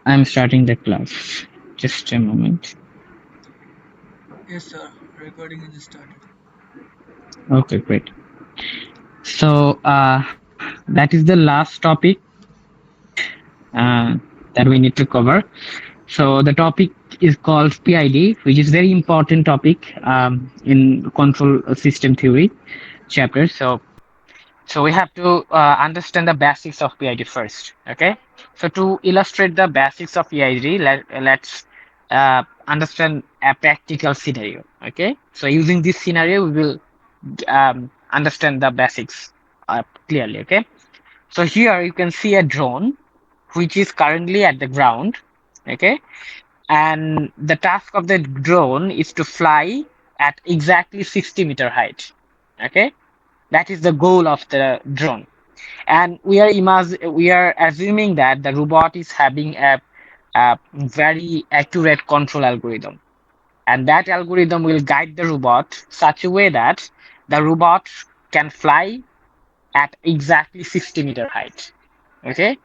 I'm starting the class. Just a moment. Yes, sir. Recording is started. Okay, great. So that is the last topic uh, that we need to cover. So the topic is called PID, which is very important topic in control system theory chapter. So we have to understand the basics of PID first. Okay. So to illustrate the basics of PID, let's understand a practical scenario. Okay. So using this scenario, we will understand the basics clearly. Okay. So here you can see a drone which is currently at the ground. Okay. And the task of the drone is to fly at exactly 60-meter height. Okay. That is the goal of the drone. And we are assuming that the robot is having a very accurate control algorithm, and that algorithm will guide the robot such a way that the robot can fly at exactly 60-meter height. Okay,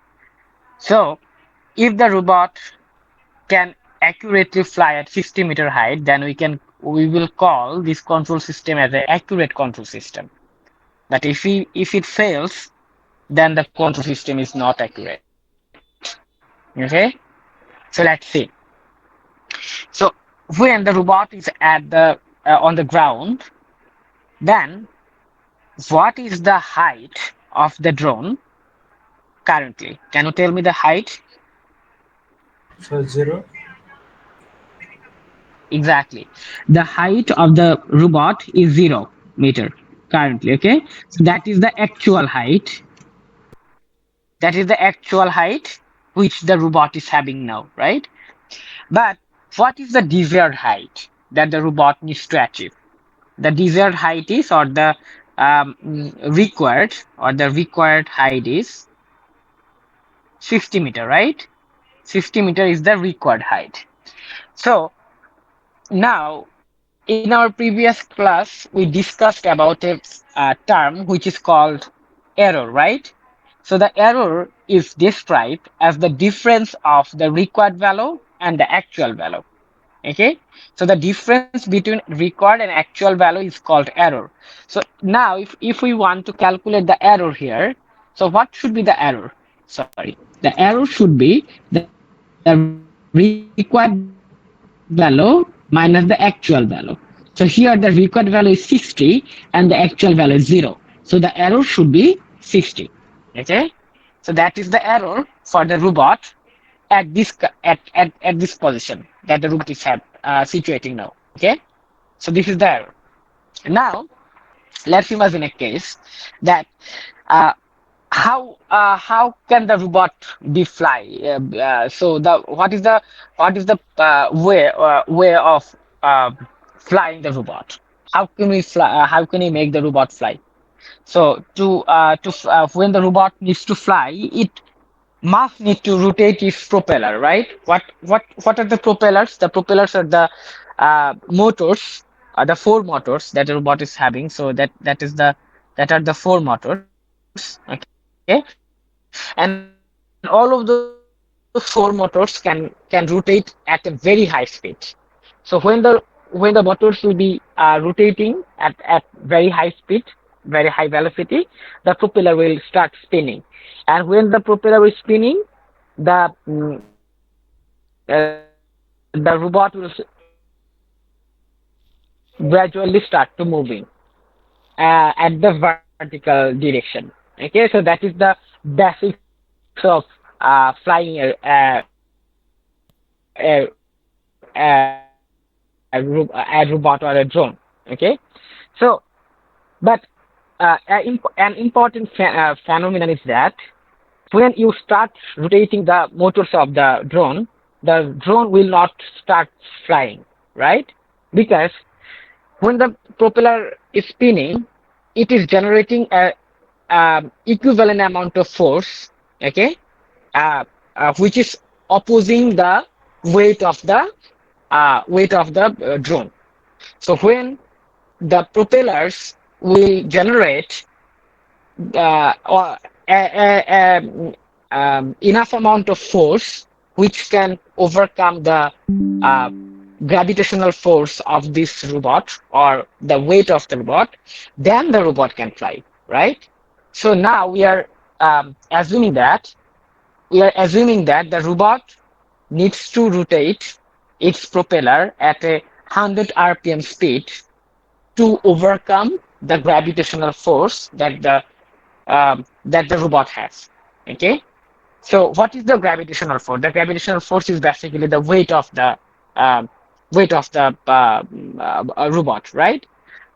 so if the robot can accurately fly at 60-meter height, then we will call this control system as an accurate control system. But if it fails, then the control system is not accurate. Okay, so let's see. So when the robot is at the on the ground, then what is the height of the drone currently? Can you tell me the height? So zero. Exactly. The height of the robot is 0 meter currently. Okay, so that is the actual height. That is the actual height which the robot is having now, right? But what is the desired height that the robot needs to achieve? The desired height is, or the required height is 50-meter, right? 50-meter is the required height. So now, in our previous class, we discussed about a term which is called error, right? So the error is described as the difference of the required value and the actual value. Okay, so the difference between required and actual value is called error. So now if we want to calculate the error here, so what should be the error? Sorry, the error should be the required value minus the actual value. So here the required value is 60 and the actual value is 0, so the error should be 60. Okay, so that is the error for the robot at at this at this position that the robot is situating now. Okay, so this is the error. Now let's imagine a case that uh, how can the robot be fly? So the what is the way of flying the robot? How can we fly? How can we make the robot fly? So when the robot needs to fly, it must need to rotate its propeller, right? What are the propellers? The propellers are the motors, the four motors that the robot is having. So that are the four motors. Okay, and all of those four motors can rotate at a very high speed. So when the motors will be rotating at very high speed, very high velocity, the propeller will start spinning. And when the propeller is spinning, the the robot will gradually start to moving at the vertical direction. Okay, so that is the basics of flying a robot or a drone. Okay, so but an important phenomenon is that when you start rotating the motors of the drone will not start flying, right? Because when the propeller is spinning, it is generating a equivalent amount of force, okay, uh, which is opposing the weight of the drone. So when the propellers will generate or enough amount of force which can overcome the uh, gravitational force of this robot or the weight of the robot, then the robot can fly, right? So now assuming that we are assuming that the robot needs to rotate its propeller at a 100 rpm speed to overcome the gravitational force that the robot has. Okay, so what is the gravitational force? The gravitational force is basically the um, weight of the robot, right?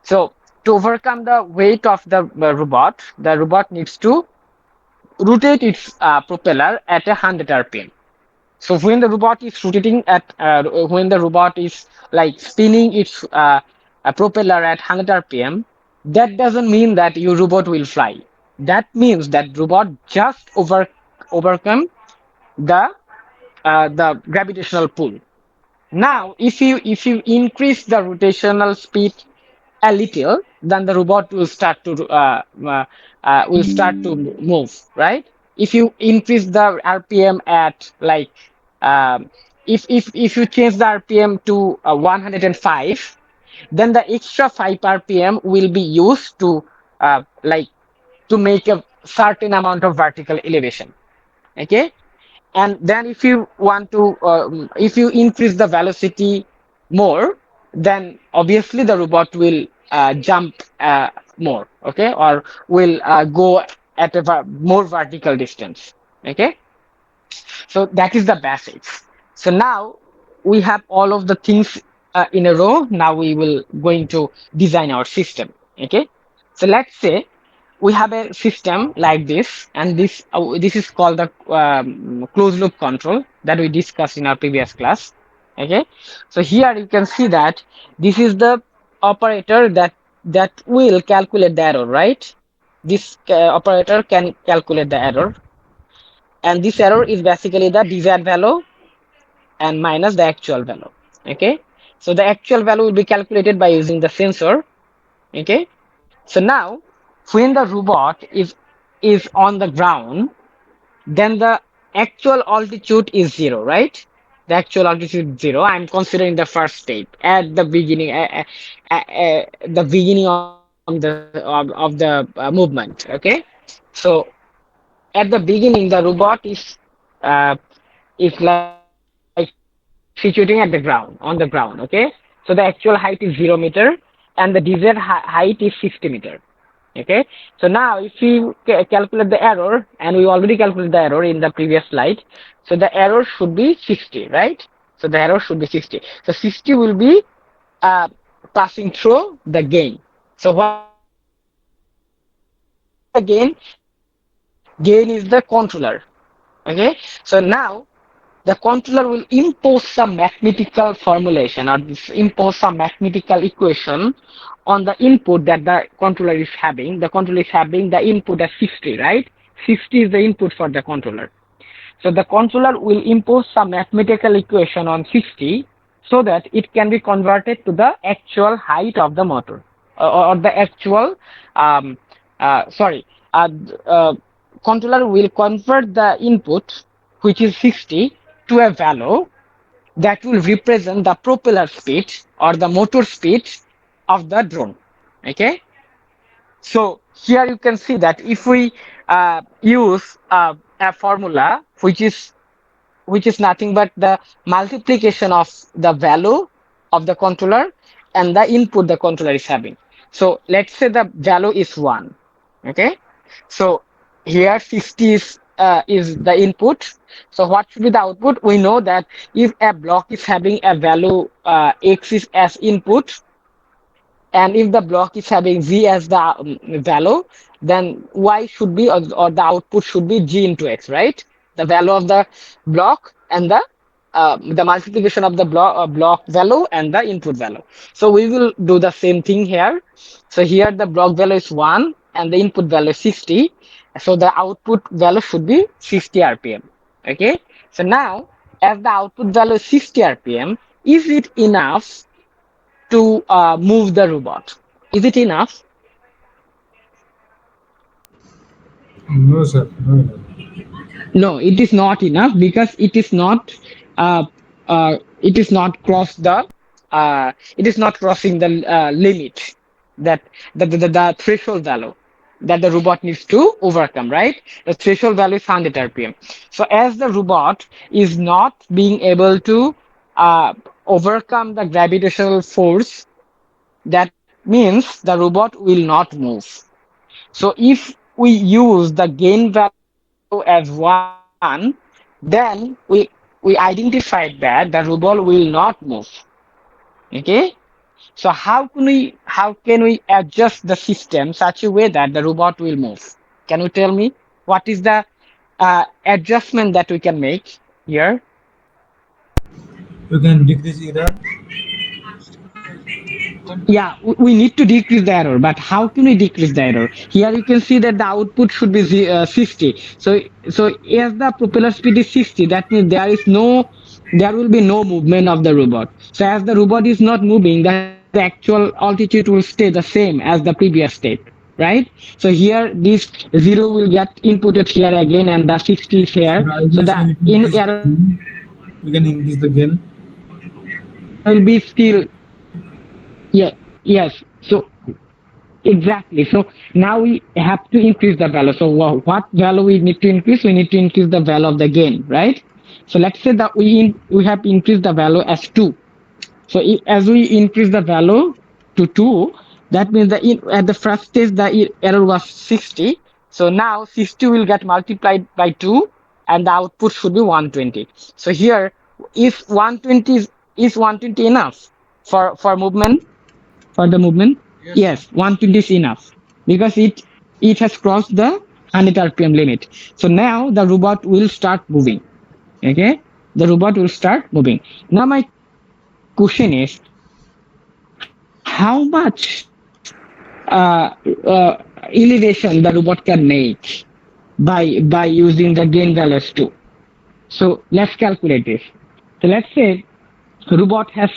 So to overcome the weight of the robot needs to rotate its propeller at a 100 rpm. So when the robot is rotating when the robot is like spinning its propeller at 100 rpm, that doesn't mean that your robot will fly. That means that robot just overcome the gravitational pull. Now, if you increase the rotational speed a little, then the robot will start to move, right? If you increase the RPM at like if you change the RPM to 105, then the extra 5 RPM will be used like to make a certain amount of vertical elevation. Okay, and then if you increase the velocity more, then obviously the robot will jump more, okay, or will go at a more vertical distance. Okay, so that is the basics. So now we have all of the things in a row. Now we will going to design our system. Okay, so let's say we have a system like this, and this is called the closed loop control that we discussed in our previous class. Okay, so here you can see that this is the operator that will calculate the error, right? This operator can calculate the error, and this error is basically the desired value and minus the actual value. Okay, so the actual value will be calculated by using the sensor. Okay, so now when the robot is on the ground, then the actual altitude is zero, right? The actual altitude is zero. I'm considering the first step at the beginning, the beginning of the movement. Okay, so at the beginning, the robot uh, is like situating at the ground, on the ground. Okay, so the actual height is 0 meter, and the desired height is 60 meter. Okay, so now if we calculate the error, and we already calculated the error in the previous slide, so the error should be 60, right? So the error should be 60. So 60 will be uh, passing through the gain. So what is the gain? Gain is the controller. Okay, so now the controller will impose some mathematical formulation, or impose some mathematical equation on the input that the controller is having. The controller is having the input as 60, right? 60 is the input for the controller. So the controller will impose some mathematical equation on 60 so that it can be converted to the actual height of the motor, or the actual sorry uh, uh, controller will convert the input, which is 60, to a value that will represent the propeller speed or the motor speed of the drone. Okay, so here you can see that if we use a formula which is nothing but the multiplication of the value of the controller and the input the controller is having. So let's say the value is 1. Okay, so here 60 is the input. So what should be the output? We know that if a block is having a value x is as input, and if the block is having z as the value, then y should be, or the output should be g into x, right? The value of the block and the multiplication of the block value and the input value. So we will do the same thing here. So here the block value is 1 and the input value is 60. So the output value should be 60 rpm. Okay, so now as the output value is 60 rpm, is it enough to move the robot? Is it enough? No, sir. No, no. No, it is not enough because it is not cross the it is not crossing the limit that the threshold value that the robot needs to overcome, right? The threshold value is 100 rpm. So as the robot is not being able to uh, overcome the gravitational force, that means the robot will not move. So if we use the gain value as 1, then we identified that the robot will not move. Okay? So how can we adjust the system such a way that the robot will move? Can you tell me what is the adjustment that we can make here? You can decrease error. Yeah, we need to decrease the error, but how can we decrease the error? Here you can see that the output should be 60. So as the propeller speed is 60, that means there will be no movement of the robot. So as the robot is not moving, that means the actual altitude will stay the same as the previous state, right? So here this 0 will get inputted here again, and the 60 is here. I So guess the we need to in increase error the gain. We can increase the gain. will be still. Yeah, yes. So exactly. So now we have to increase the value. So what value we need to increase? We need to increase the value of the gain, right? So let's say that we have increased the value as 2. So as we increase the value to 2, that means at the first stage the error was 60. So now 60 will get multiplied by 2 and the output should be 120. So here is 120 is 120 enough for movement? For the movement? Yes, sir. Yes, 120 is enough because it has crossed the 100 rpm limit. So now the robot will start moving. Okay, the robot will start moving. Now my question is, how much elevation the robot can make by using the gain values too? So let's calculate this. So let's say robot has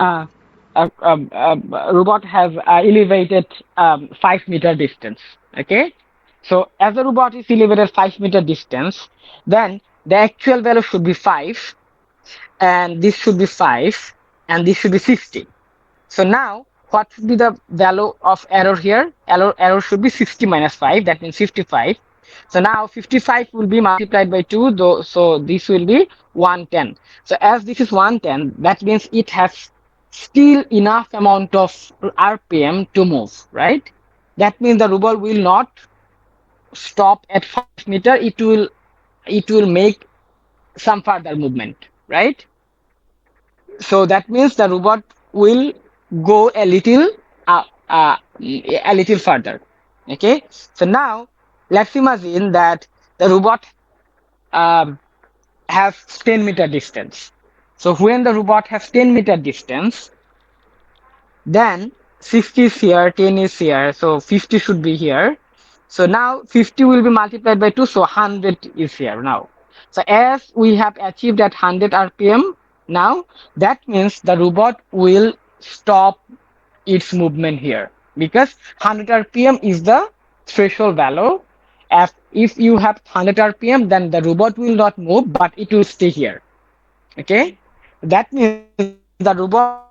uh, robot has elevated 5 meter distance. Okay, so as the robot is elevated 5 meter distance, then the actual value should be 5, and this should be 5, and this should be 60. So now, what should be the value of error here? Error should be 60 minus 5, that means 55. So now 55 will be multiplied by 2, though, so this will be 110. So as this is 110, that means it has still enough amount of RPM to move, right? That means the robot will not stop at 5 meter, it will make some further movement, right? So that means the robot will go uh, uh, a little further. Okay. So now let's imagine that the robot um, has 10-meter distance. So when the robot has 10-meter distance, then 60 is here, 10 is here, so 50 should be here. So now 50 will be multiplied by 2, so 100 is here now. So as we have achieved at 100 rpm now, that means the robot will stop its movement here because 100 rpm is the threshold value. If you have 100 rpm, then the robot will not move, but it will stay here. Okay, that means the robot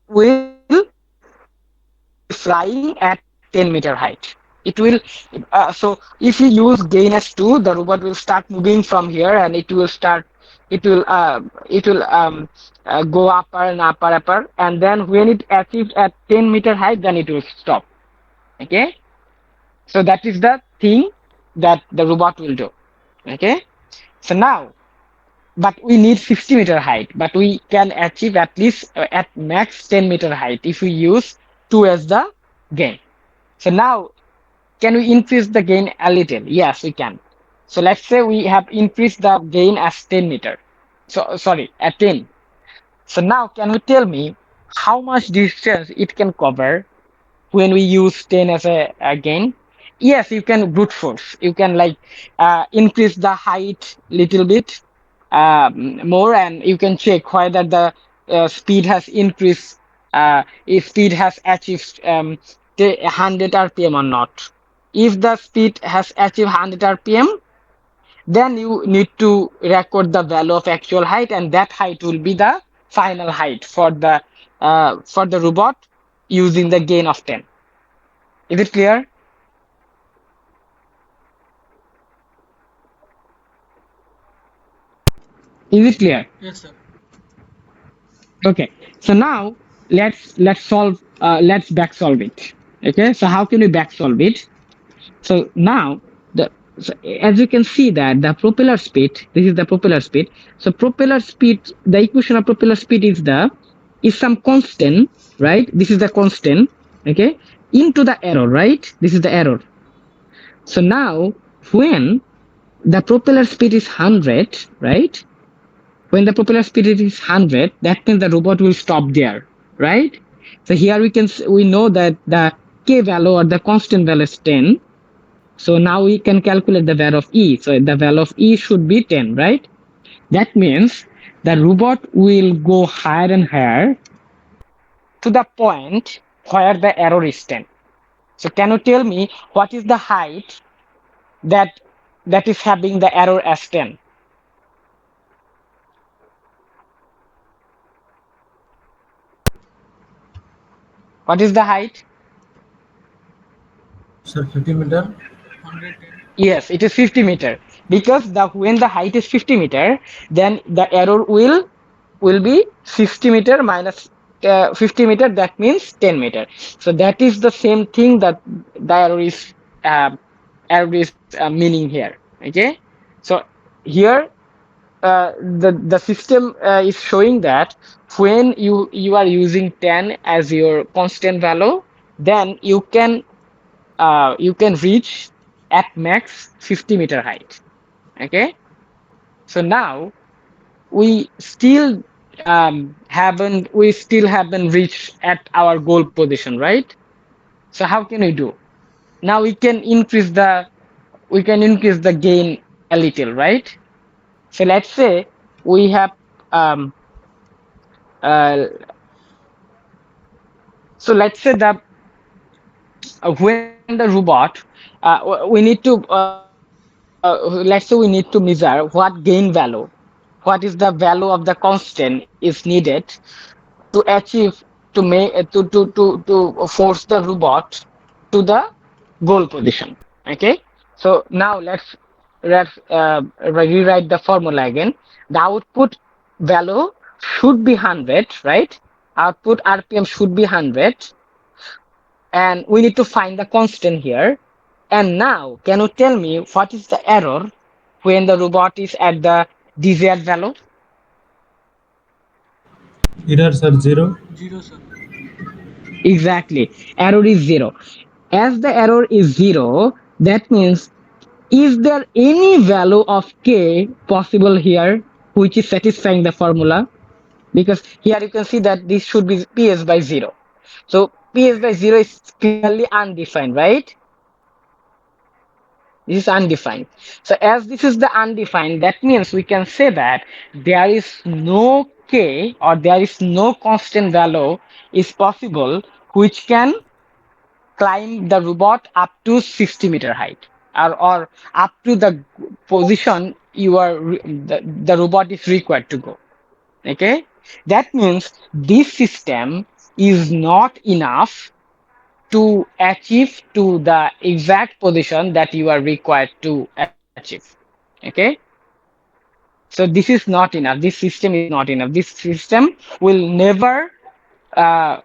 will be flying at 10 meter height. It will so if you use gain as 2, the robot will start moving from here, and it will go upper and upper, and then when it achieves at 10-meter height, then it will stop. Okay, so that is the thing that the robot will do. Okay, so now, but we need 50-meter height, but we can achieve at least at max 10-meter height if we use 2 as the gain. So now, can we increase the gain a little? Yes, we can. So let's say we have increased the gain as 10 meter. So sorry, at 10. So now can you tell me how much distance it can cover when we use 10 as a gain? Yes, you can brute force. You can like increase the height little bit more, and you can check whether the speed has increased, if speed has achieved 100 rpm or not. If the speed has achieved 100 rpm, Then you need to record the value of actual height, and that height will be the final height for the robot using the gain of 10. Is it clear? Is it clear? Yes, sir. Okay. So now let's back solve it. Okay. So how can we back solve it? So now the so as you can see that the propeller speed, this is the propeller speed. So propeller speed, the equation of propeller speed is some constant, right? This is the constant, okay, into the error, right? This is the error. So now when the propeller speed is 100, right? When the propeller speed is 100, that means the robot will stop there, right? So here we know that the k value or the constant value is 10. So now we can calculate the value of E. So the value of E should be 10, right? That means the robot will go higher and higher to the point where the error is 10. So can you tell me what is the height that that is having the error as 10? What is the height? Sir, 50 meter. 110. Yes, it is 50 meter because when the height is 50 meter, then the error will be 60 meter minus 50 meter. That means 10 meter. So that is the same thing that the uh, error is meaning here. Okay, so here the system is showing that when you are using 10 as your constant value, then you can reach at max 50-meter height. Okay, so now we still haven't reached at our goal position, right? So how can we do? Now we can increase the gain a little, right? So let's say we have um uh, so let's say that when the robot we need to let's say we need to measure what gain value, what is the value of the constant is needed to achieve to make to force the robot to the goal position. Okay, so now let's rewrite the formula again. The output value should be 100, right? Output rpm should be 100, and we need to find the constant here. And now can you tell me what is the error when the robot is at the desired value? Errors are 0. 0, sir. Exactly. Error is zero. As the error is zero, that means is there any value of k possible here which is satisfying the formula? Because here you can see that this should be ps by 0. So ps by 0 is clearly undefined, right? This is undefined. So as this is the undefined, that means we can say that there is no k or there is no constant value is possible which can climb the robot up to 60-meter height, or up to the position the robot is required to go. Okay, that means this system is not enough to achieve to the exact position that you are required to achieve. Okay, so this is not enough, this system is not enough, this system will never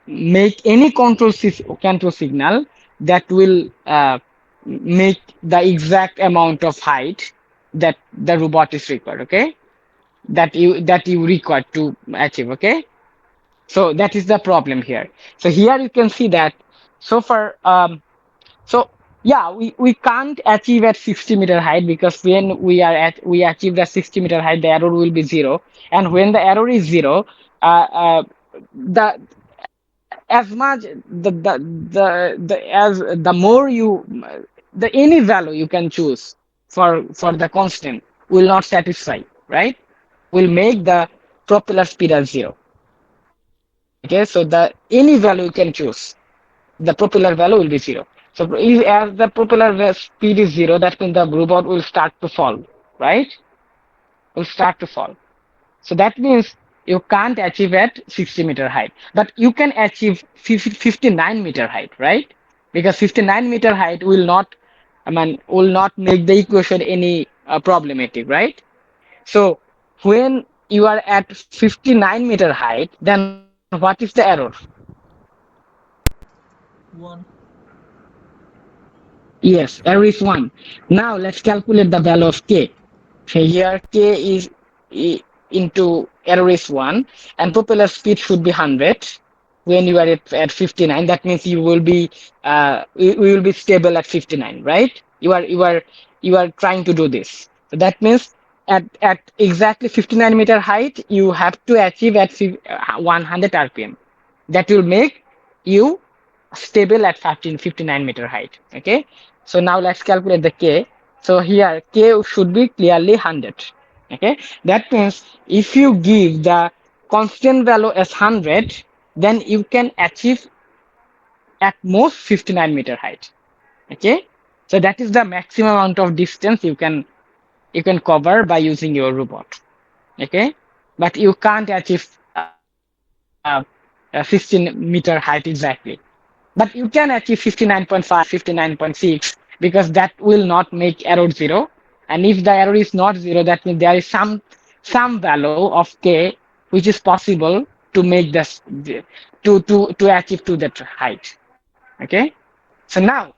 make any control signal that will make the exact amount of height that the robot is required. Okay, that you require to achieve. Okay, so that is the problem here. So here you can see that so far so yeah, we can't achieve at 60-meter height, because when we achieve the 60-meter height, the error will be zero. And when the error is zero, the as much the as the more you the any value you can choose for the constant will not satisfy, right? Will make the propeller speed as zero. Okay, so the any value you can choose, the propeller value will be zero. So if, as the propeller speed is zero, that means the robot will start to fall. right? Will start to fall. So that means you can't achieve at 60-meter height, but you can achieve 59-meter height, right? Because 59-meter height will not, I mean, will not make the equation any problematic, right? So when you are at 59-meter height, then what is the error? 1. Yes, error is 1. Now let's calculate the value of k. So here k is into error is 1 and propeller speed should be 100 when you are at 59. That means you will be we will be stable at 59, right? You are trying to do this. So that means at exactly 59-meter height you have to achieve at 100 rpm. That will make you stable at 59-meter height. Okay, so now let's calculate the k. So here k should be clearly 100. Okay, that means if you give the constant value as 100, then you can achieve at most 59-meter height. Okay, so that is the maximum amount of distance you can cover by using your robot. Okay, but you can't achieve 16 meter height exactly. But you can achieve 59.5, 59.6 because that will not make error zero. And if the error is not zero, that means there is some value of k which is possible to make this to achieve to that height. Okay. So now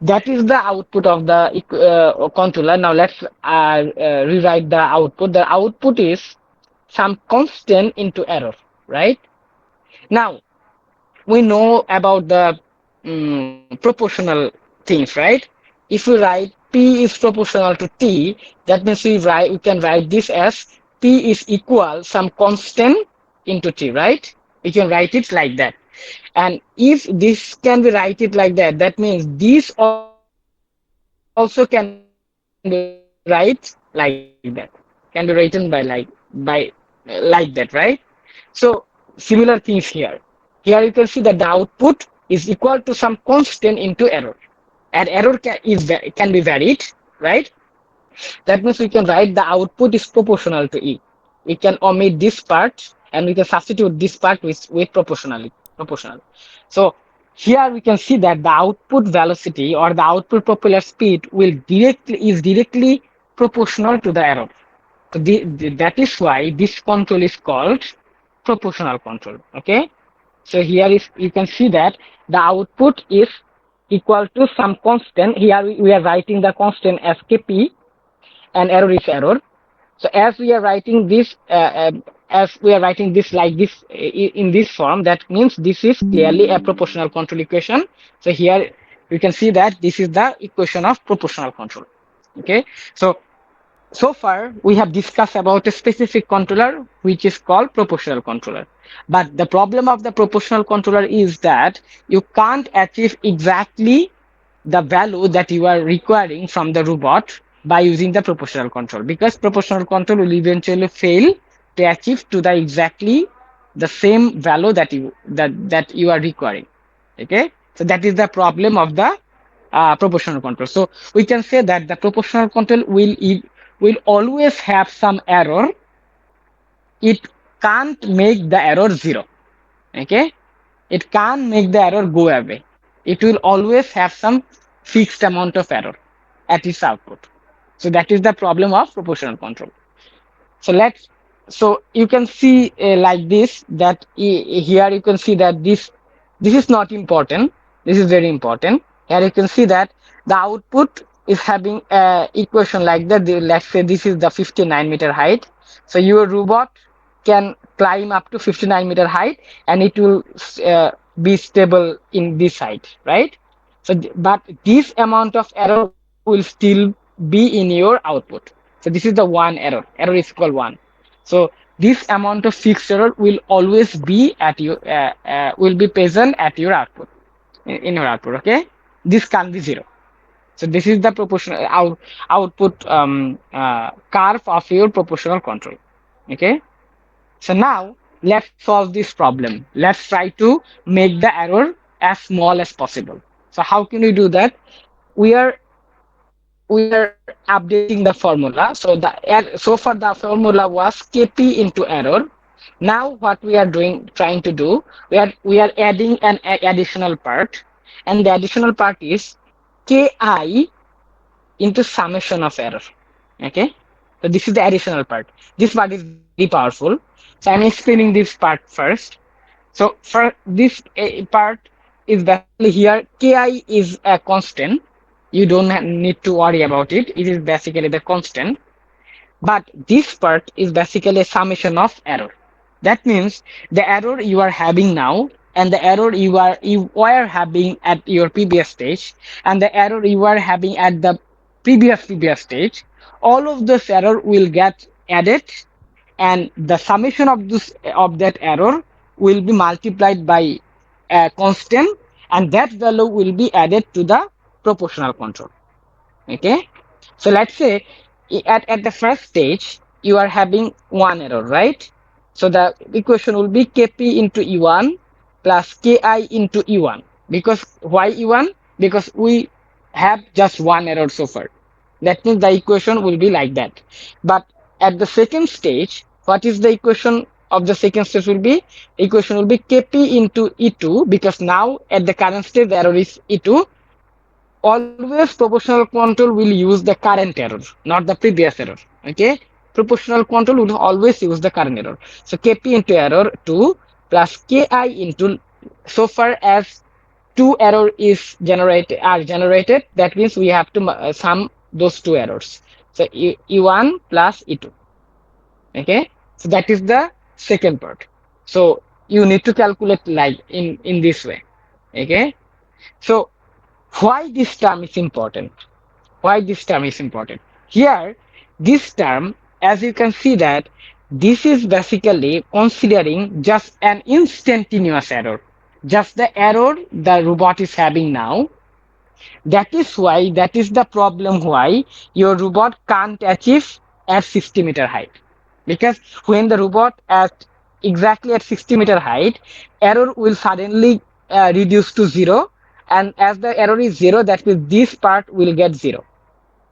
that is the output of the controller. Now let's rewrite the output. The output is some constant into error, right? Now we know about the proportional things, right? If we write P is proportional to T, that means we can write this as P is equal some constant into T, right? We can write it like that. And if this can be write it like that, that means this also can be write like that. Can be written by like that, right? So similar things here. Here you can see that the output is equal to some constant into error. And error can be varied, right? That means we can write the output is proportional to E. We can omit this part and we can substitute this part with proportional. So here we can see that the output velocity or the output propeller speed is directly proportional to the error. So that is why this control is called proportional control. Okay. So here is you can see that the output is equal to some constant. Here we are writing the constant as kp and error is error. So as we are writing this like this in this form, that means this is clearly a proportional control equation. So here you can see that this is the equation of proportional control. Okay, so far we have discussed about a specific controller which is called proportional controller, but the problem of the proportional controller is that you can't achieve exactly the value that you are requiring from the robot by using the proportional control, because proportional control will eventually fail to achieve to the exactly the same value that you are requiring. Okay, so that is the problem of the proportional control. So we can say that the proportional control will always have some error. It can't make the error zero. Okay, it can't make the error go away. It will always have some fixed amount of error at its output. So that is the problem of proportional control. So you can see like this that here you can see that this is not important. This is very important. Here you can see that the output is having a equation like that. Let's say this is the 59-meter height. So your robot can climb up to 59-meter height and it will be stable in this height, right? So but this amount of error will still be in your output. So this is the one error is equal 1. So this amount of fixed error will always be at your will be present at your output in your output. Okay, this can't be zero. So this is the proportional output curve of your proportional control. Okay, so now let's solve this problem. Let's try to make the error as small as possible. So how can we do that? We are we are updating the formula. So far the formula was kp into error. Now what we are doing, trying to do, we are adding an additional part, and the additional part is ki into summation of error. Okay, so this is the additional part. This part is very powerful. So I'm explaining this part first. So for this part is basically here ki is a constant. You don't need to worry about it. It is basically the constant. But this part is basically a summation of error. That means the error you are having now and the error you were having at your previous stage and the error you are having at the previous stage, all of this error will get added, and the summation of this of that error will be multiplied by a constant, and that value will be added to the proportional control. Okay, so let's say at the first stage you are having one error, right? So the equation will be kp into e1 plus ki into e1. Because why e1? Because we have just one error so far. That means the equation will be like that. But at the second stage, what is the equation of the second stage will be? Equation will be kp into e2, because now at the current stage the error is e2. Always proportional control will use the current error, not the previous error. Okay, proportional control will always use the current error. So kp into error 2 plus ki into, so far as two error is generated, that means we have to sum those two errors. So e1 plus e2. Okay, so that is the second part. So you need to calculate like in this way. Okay, so why this term is important? Why this term is important? Here, this term, as you can see that this is basically considering just an instantaneous error, just the error the robot is having now. That is the problem why your robot can't achieve at 60-meter height. Because when the robot at exactly at 60-meter height, error will suddenly reduce to zero. And as the error is zero, that means this part will get zero.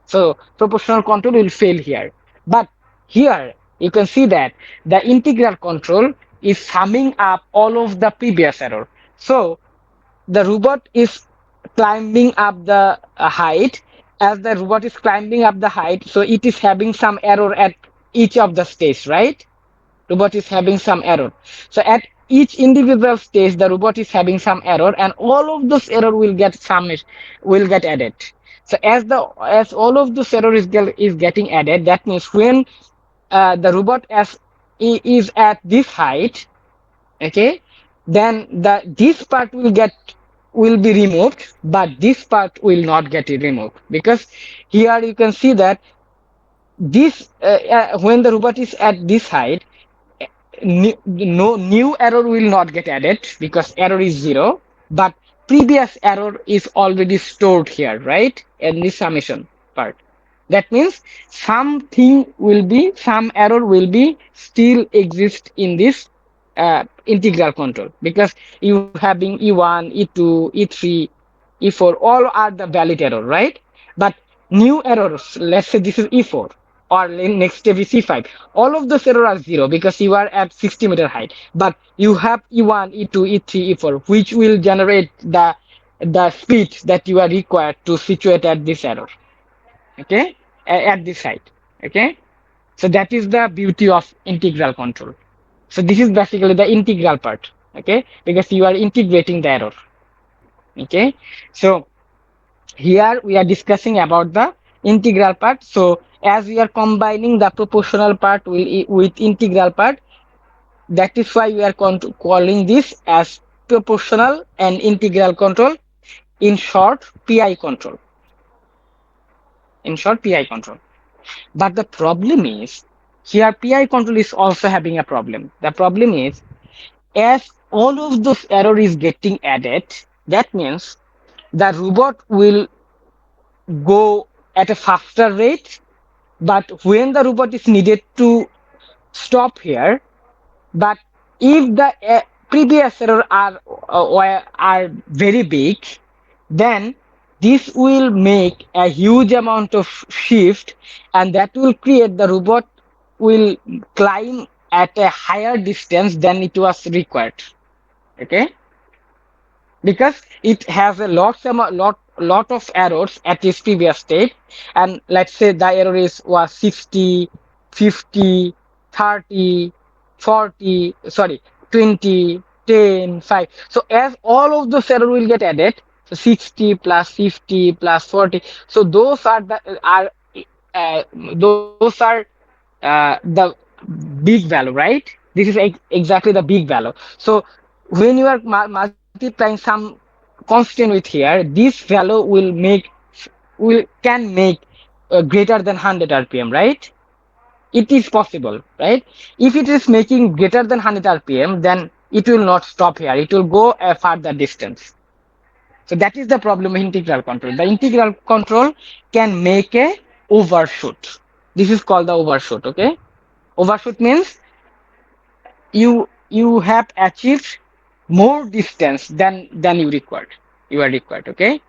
So proportional control will fail here. But here you can see that the integral control is summing up all of the previous error. So the robot is climbing up the height. As the robot is climbing up the height, so it is having some error at each of the stage, right? Robot is having some error. So at each individual stage the robot is having some error, and all of those error will get added. So as all of those error is getting added, that means when the robot is at this height, okay, then this part will be removed, but this part will not get removed, because here you can see that this when the robot is at this height, no new error will not get added because error is zero, but previous error is already stored here, right, in this summation part. That means some error will be still exist in this integral control, because you having e1, e2, e3, e4, all are the valid error, right? But new errors, let's say this is e4, or next step is e5, all of those errors are zero because you are at 60-meter height. But you have e1, e2, e3, e4, which will generate the speed that you are required to situate at this error. Okay, at this height. Okay, so that is the beauty of integral control. So this is basically the integral part. Okay, because you are integrating the error. Okay, so here we are discussing about the integral part. So as we are combining the proportional part with integral part, that is why we are calling this as proportional and integral control, in short PI control. In short, PI control. But the problem is, here PI control is also having a problem. The problem is, as all of those error is getting added, that means the robot will go at a faster rate. But when the robot is needed to stop here, but if the previous error are very big, then This will make a huge amount of shift, and that will create the robot will climb at a higher distance than it was required. Okay, because it has a lot of errors at its previous state, and let's say the error is was 60, 50, 30, 40, sorry, 20, 10, 5. So as all of those error will get added, so 60 plus 50 plus 40, so those are uh, those are the big value, right? This is exactly the big value. So when you are multiplying some constant with here, this value will can make greater than 100 rpm, right? It is possible, right? If it is making greater than 100 rpm, then it will not stop here, it will go a further distance. So that is the problem of integral control. The integral control can make a overshoot. This is called the overshoot. Okay, overshoot means you have achieved more distance than you are required. Okay,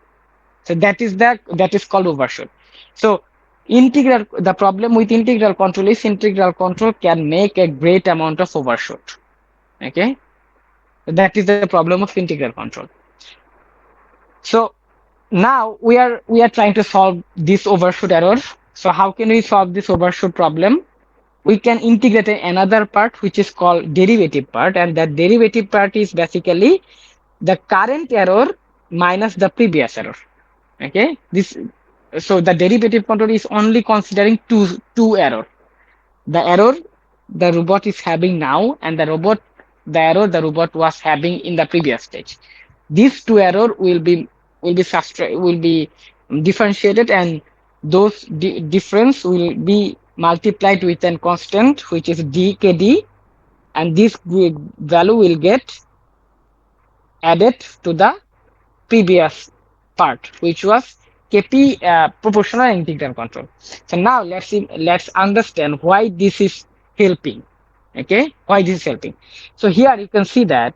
so that is called overshoot. So integral the problem with integral control is integral control can make a great amount of overshoot. Okay, that is the problem of integral control. So now we are trying to solve this overshoot error. So how can we solve this overshoot problem? We can integrate another part which is called derivative part, and that derivative part is basically the current error minus the previous error. Okay, this so the derivative control is only considering two error, the error the robot is having now, and the error the robot was having in the previous stage. These two error will be differentiated, and those difference will be multiplied with a constant which is dkd, and this value will get added to the previous part, which was kp proportional integral control. So now let's understand why this is helping. Okay, why this is helping. So here you can see that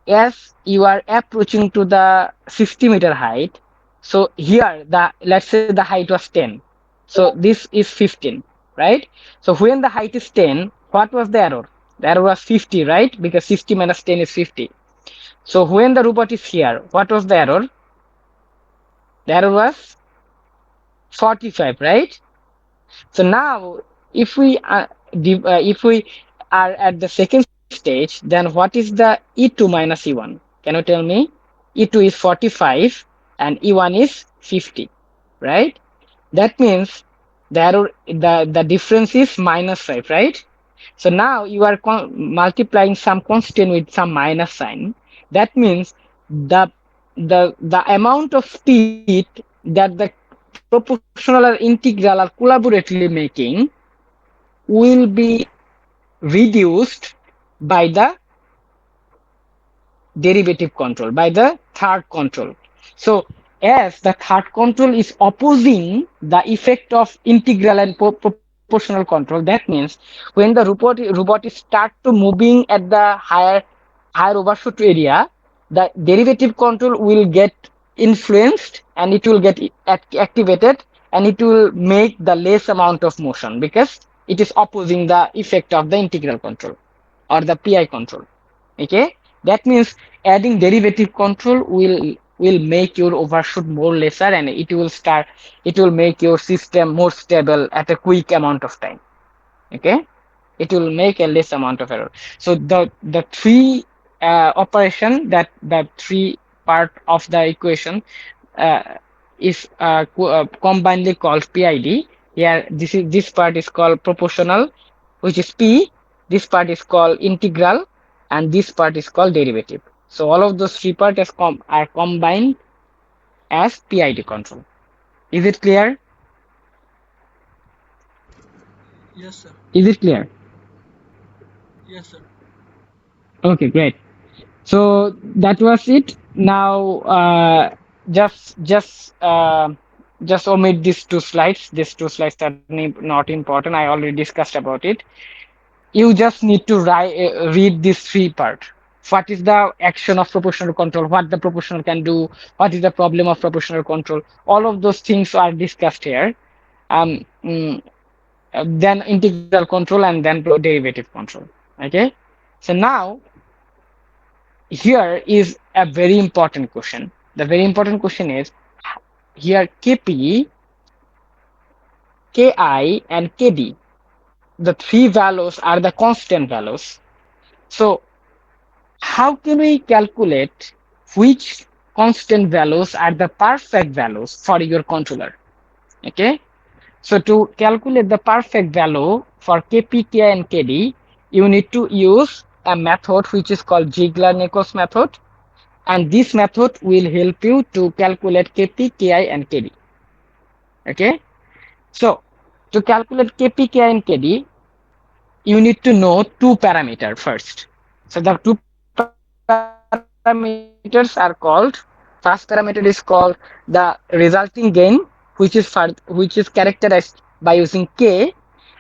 as you are approaching to the 60-meter height, so here the let's say the height was 10, so this is 15, right? So when the height is 10, what was the error? The error was 50, right? Because 60 minus 10 is 50. So when the robot is here, what was the error? The error was 45, right? So now, if if we are at the second stage, then what is the E2 minus E1? Can you tell me? E2 is 45 and E1 is 50, right? That means the difference is minus 5, right? So now you are multiplying some constant with some minus sign. That means the the amount of speed that the proportional or integral are collaboratively making will be reduced by the derivative control, by the third control. So as the third control is opposing the effect of integral and proportional control, that means when the robot is start to moving at the higher overshoot area, the derivative control will get influenced, and it will get activated, and it will make the less amount of motion because it is opposing the effect of the integral control or the PI control. Okay, that means adding derivative control will make your overshoot more lesser, and it will make your system more stable at a quick amount of time. Okay, it will make a less amount of error. So the three operation, that the three part of the equation uh, is combinedly called PID. Here this part is called proportional, which is P. This part is called integral, and this part is called derivative. So all of those three parts are combined as PID control. Is it clear? Yes, sir. Is it clear? Yes, sir. Okay, great. So that was it. Now, just just uh, just omit these two slides. These two slides are not important. I already discussed about it. You just need to read this three part. what is the action of proportional control, what the proportional can do, what is the problem of proportional control. All of those things are discussed here. Um, mm, then integral control and then derivative control. Okay, so now here is a very important question. The very important question is here Kp, Ki, and Kd. The three values are the constant values. So how can we calculate which constant values are the perfect values for your controller? Okay. So to calculate the perfect value for Kp, Ki, and Kd, you need to use a method which is called Ziegler-Nichols method, and this method will help you to calculate Kp, Ki, and Kd. Okay. So to calculate Kp, Ki, and Kd, you need to know two parameters first. So the two parameters are called, first parameter is called the resulting gain, which is characterized by using K,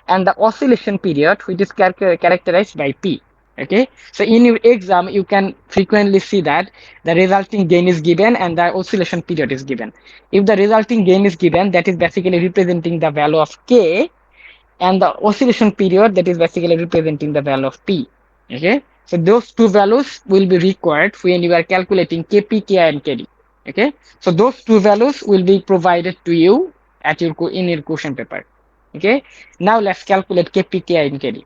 and the oscillation period, which is characterized by P. Okay, so in your exam you can frequently see that the resulting gain is given and the oscillation period is given. If the resulting gain is given, that is basically representing the value of K, and the oscillation period, that is basically representing the value of P. Okay, so those two values will be required when you are calculating Kp, Ki, and Kd. Okay, so those two values will be provided to you at your in your question paper. Okay, now let's calculate Kp, Ki, and Kd.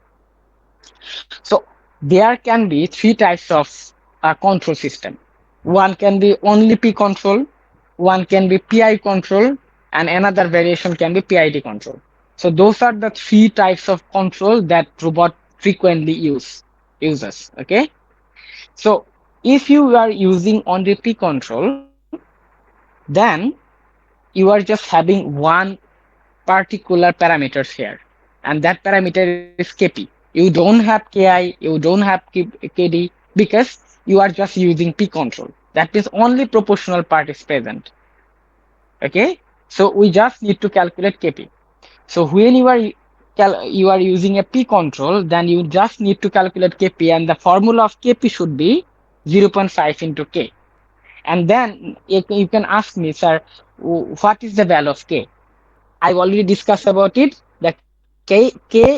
So there can be three types of control system. One can be only P control, one can be PI control, and another variation can be PID control. So those are the three types of control that robot frequently uses. Okay. So if you are using only P control, then you are just having one particular parameters here, and that parameter is Kp. You don't have Ki, you don't have Kd, because you are just using P control. That means only proportional part is present. Okay, so we just need to calculate Kp. So when you are using a P control, then you just need to calculate Kp, and the formula of Kp should be 0.5 into K. And then you can ask me, sir, what is the value of K? I've already discussed about it. The K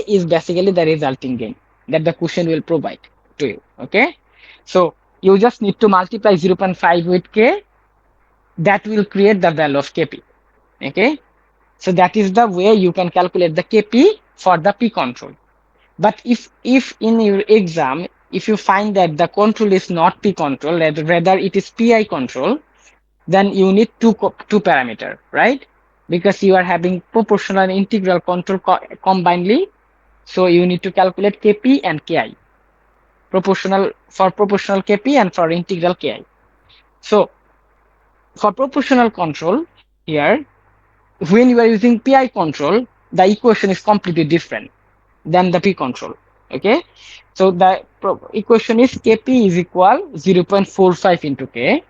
is basically the resulting gain that the question will provide to you. Okay, so you just need to multiply 0.5 with K. That will create the value of Kp. Okay, so that is the way you can calculate the Kp for the P control. But if in your exam, if you find that the control is not P control, rather it is PI control, then you need two parameter, right? Because you are having proportional and integral control combinedly, so you need to calculate Kp and Ki, proportional for proportional Kp and for integral Ki. So for proportional control here, when you are using PI control, the equation is completely different than the P control. Okay, so the equation is Kp is equal 0.45 into K,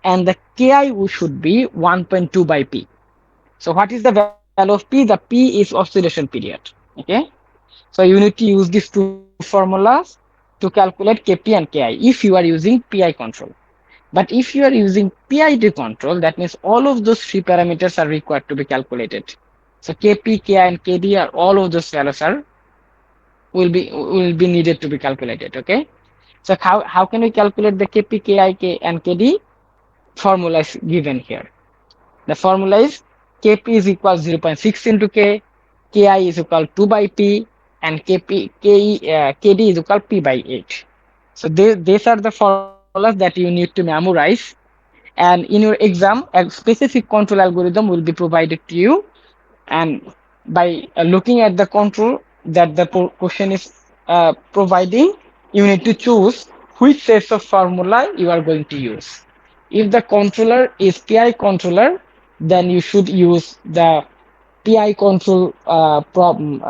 and the Ki should be 1.2 by P. So what is the value of P? The P is oscillation period. Okay, so you need to use these two formulas to calculate Kp and Ki if you are using PI control. But if you are using PID control, that means all of those three parameters are required to be calculated. So Kp, Ki, and Kd are all of those values are will be needed to be calculated. Okay. So how can we calculate the Kp, Ki, and Kd? Formula is given here. The formula is Kp is equal 0.6 into K, Ki is equal 2 by P, and Kd is equal P by 8. So these are the formulas that you need to memorize. And in your exam, a specific control algorithm will be provided to you. And by looking at the control that the question is providing, you need to choose which sets of formula you are going to use. If the controller is PI controller, then you should use the PI control problem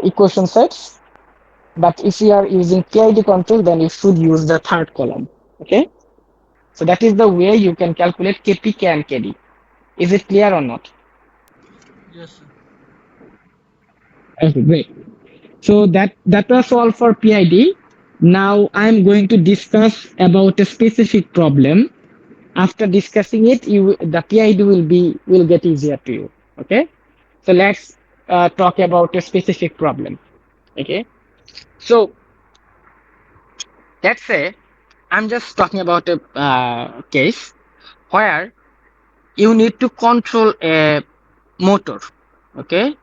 equation sets. But if you are using PID control, then you should use the third column. Okay, so that is the way you can calculate Kp, K, and Kd. Is it clear or not? Yes, sir. Okay, great. So that was all for PID. Now I'm going to discuss about a specific problem. After discussing it, the PID will get easier to you. Okay, so let's talk about a specific problem. Okay, so let's say I'm just talking about a case where you need to control a motor. Okay,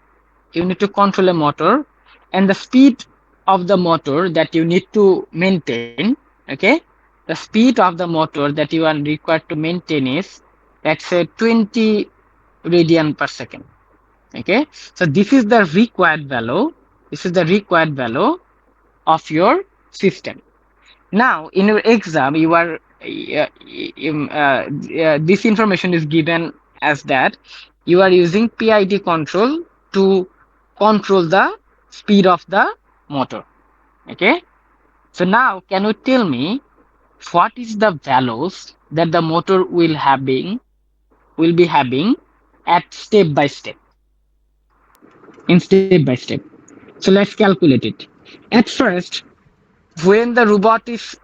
you need to control a motor, and the speed of the motor that you need to maintain. Okay, the speed of the motor that you are required to maintain is, let's say, 20 radian per second. Okay, so this is the required value. This is the required value of your system. Now, in your exam, you are this information is given as that you are using PID control to control the speed of the motor. Okay. So now, can you tell me what is the values that the motor will be having at step by step, in step by step? So let's calculate it. At first, when the robot is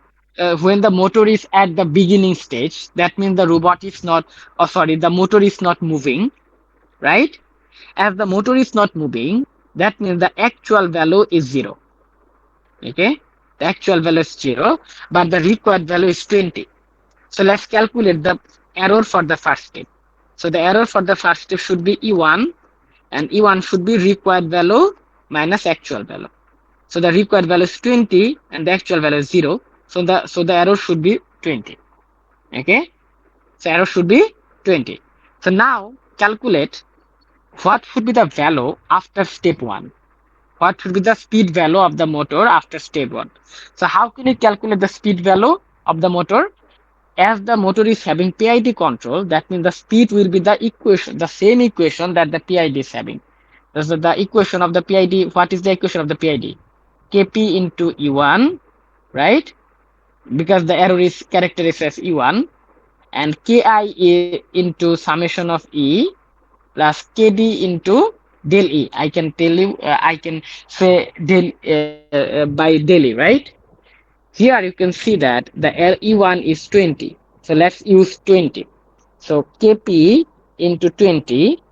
when the motor is at the beginning stage, that means the robot is not, oh sorry, the motor is not moving, right? As the motor is not moving, that means the actual value is zero. Okay, the actual value is zero, but the required value is 20. So let's calculate the error for the first step. So the error for the first step should be E1, and E1 should be required value minus actual value. So the required value is 20 and the actual value is 0. So the error should be 20. Okay? So error should be 20. So now calculate what should be the value after step 1. What should be the speed value of the motor after step 1? So how can you calculate the speed value of the motor? As the motor is having PID control, that means the speed will be the equation, the same equation that the PID is having. That's the equation of the PID. What is the equation of the PID? Kp into E1, right? Because the error is characterized as E1, and Ki into summation of E plus Kd into del E. I can tell you, I can say del by del E, right? Here you can see that the E1 is 20. So let's use 20. So Kp into 20,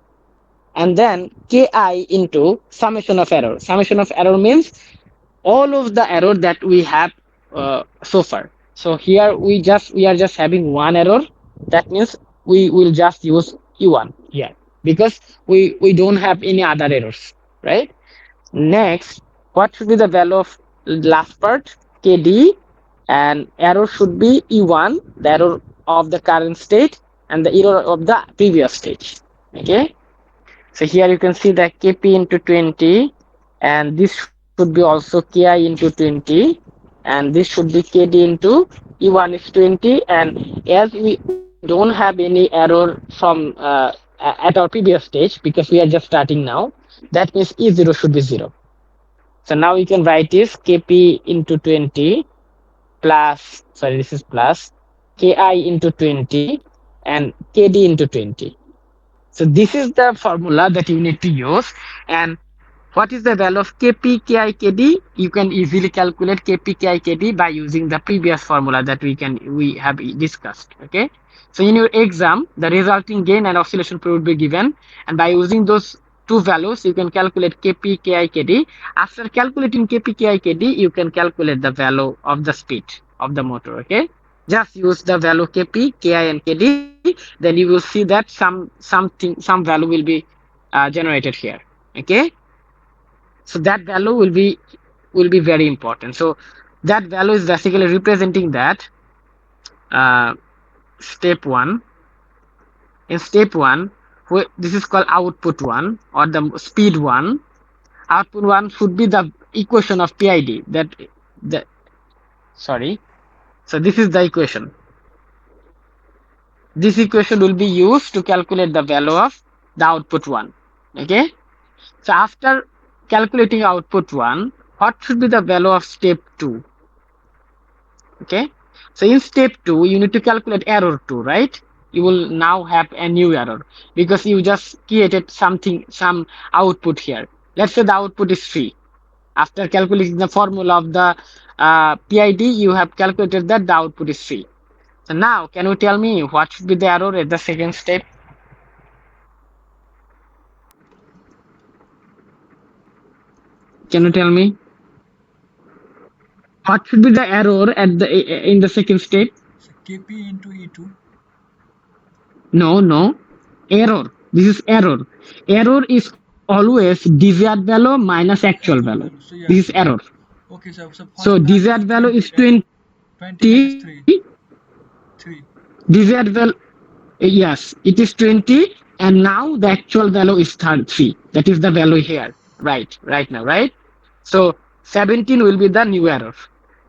and then Ki into summation of error. Summation of error means all of the error that we have so far. So here we are just having one error. That means we will just use E1 here because we don't have any other errors, right? Next, what should be the value of last part? KD, and error should be E1, the error of the current state, and the error of the previous stage. Okay, so here you can see the Kp into 20, and this should be also Ki into 20, and this should be Kd into E1 is 20. And as we don't have any error from at our previous stage because we are just starting now, that means E0 should be 0. So now you can write this Kp into 20 plus, sorry, this is plus Ki into 20 and Kd into 20. So this is the formula that you need to use. And what is the value of Kp, Ki, Kd? You can easily calculate Kp, Ki, Kd by using the previous formula that we have discussed. Okay. So in your exam, the resulting gain and oscillation period will be given, and by using those two values, you can calculate Kp, Ki, Kd. After calculating Kp, Ki, Kd, you can calculate the value of the speed of the motor. Okay. Just use the value Kp, Ki, and Kd. Then you will see that some value will be generated here. Okay, so that value will be very important. So that value is basically representing that uh, step 1. In step 1, this is called output 1 or the speed 1. Output 1 should be the equation of PID. That sorry, so this is the equation. This equation will be used to calculate the value of the output 1. Okay, so after calculating output 1, what should be the value of step 2? Okay, so in step 2, you need to calculate error 2, right? You will now have a new error because you just created some output here. Let's say the output is 3. After calculating the formula of the PID, you have calculated that the output is C. So now, can you tell me what should be the error at the second step? Can you tell me what should be the error at the in the second step? So Kp into E2. No, no. Error. This is error. Error is always desired value minus actual value. Actual value. So This is yes. error. Okay, so So first value desired is value is 20 and 20. 20 minus 3. 3. Desired value, yes, it is 20. And now the actual value is 3. That is the value here. Right now, right? So 17 will be the new error.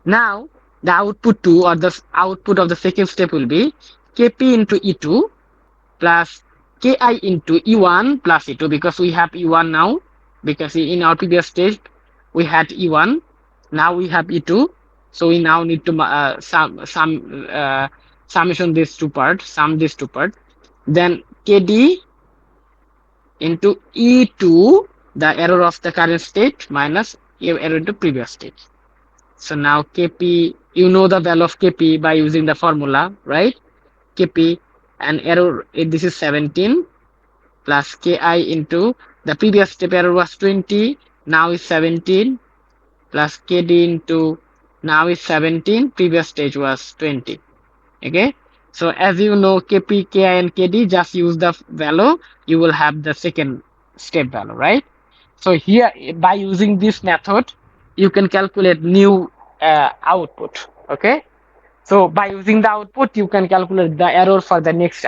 Now the output 2 or the output of the second step will be Kp into E2 plus Ki into E1 plus E2 because we have E1 now, because in our previous stage we had E1, now we have E2, so we now need to summation sum these two parts, then Kd into E2, the error of the current state minus error into previous state. So now Kp, you know the value of Kp by using the formula, right? Kp and error, this is 17 plus Ki into the previous step error was 20, now is 17 plus Kd into now is 17, previous stage was 20. Okay, so as you know Kp, Ki and Kd, just use the value, you will have the second step value, right? So here by using this method you can calculate new output. Okay, so by using the output, you can calculate the error for the next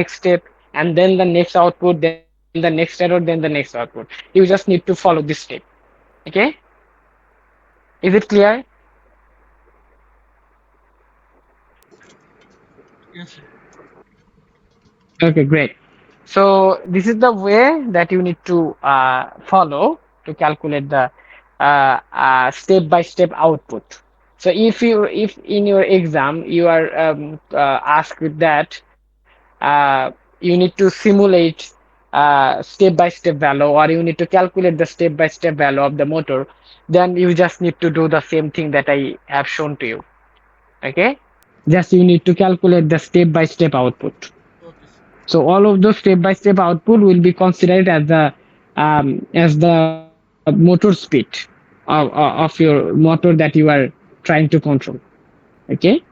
step, and then the next output, then the next error, then the next output. You just need to follow this step. Okay, is it clear? Yes, sir. Okay, great. So this is the way that you need to follow to calculate the step-by-step output. So if in your exam you are asked with that, you need to simulate step-by-step value, or you need to calculate the step-by-step value of the motor, then you just need to do the same thing that I have shown to you. Okay, just you need to calculate the step-by-step output. Okay, sir. So all of those step-by-step output will be considered as the motor speed of your motor that you are trying to control. Okay.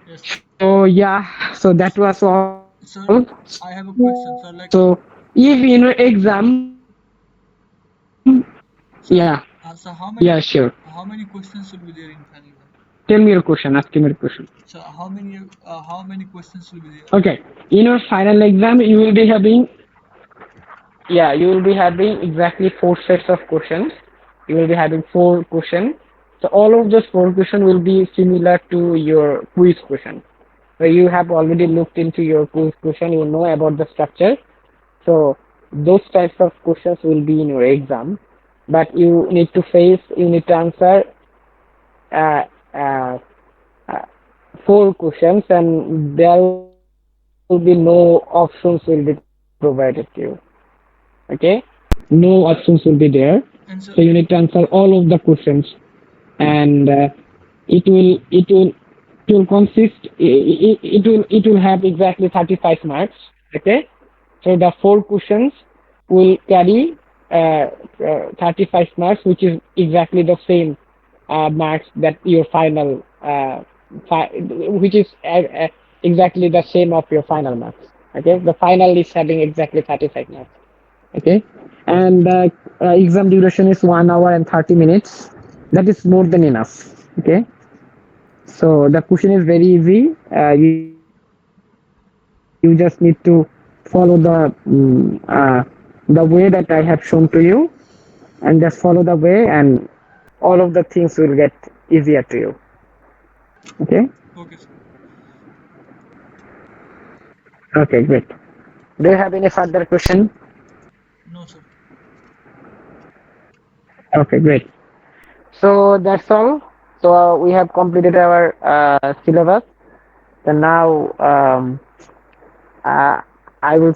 Yes, sir. So yeah, so that was all. Sir, I have a So question. Sir, like, if in your exam, yeah, sir, yeah, sure. so how many questions will be there in final exam? Tell me your question. Ask me your question. So how many questions will be there? Okay. In your final exam, you will be having, yeah, you will be having exactly four sets of questions. You will be having four questions. So all of those four questions will be similar to your quiz question. So you have already looked into your quiz question. You know about the structure. So those types of questions will be in your exam. But you need to answer uh, uh, uh, four questions, and there will be no options will be provided to you. Okay, no options will be there. So you need to And sir, answer all of the questions, and it will consist, it will have exactly 35 marks. Okay, so the four questions will carry 35 marks, which is exactly the same marks that your final which is exactly the same of your final marks. Okay, the final is having exactly 35 marks. Okay, and exam duration is 1 hour and 30 minutes. That is more than enough. Okay, so the question is very easy. You just need to follow the way that I have shown to you, and just follow the way, and all of the things will get easier to you. Okay, okay, sir. okay, great. Do you have any further question? No, sir. Okay, great. So that's all. So we have completed our syllabus. So now uh, I will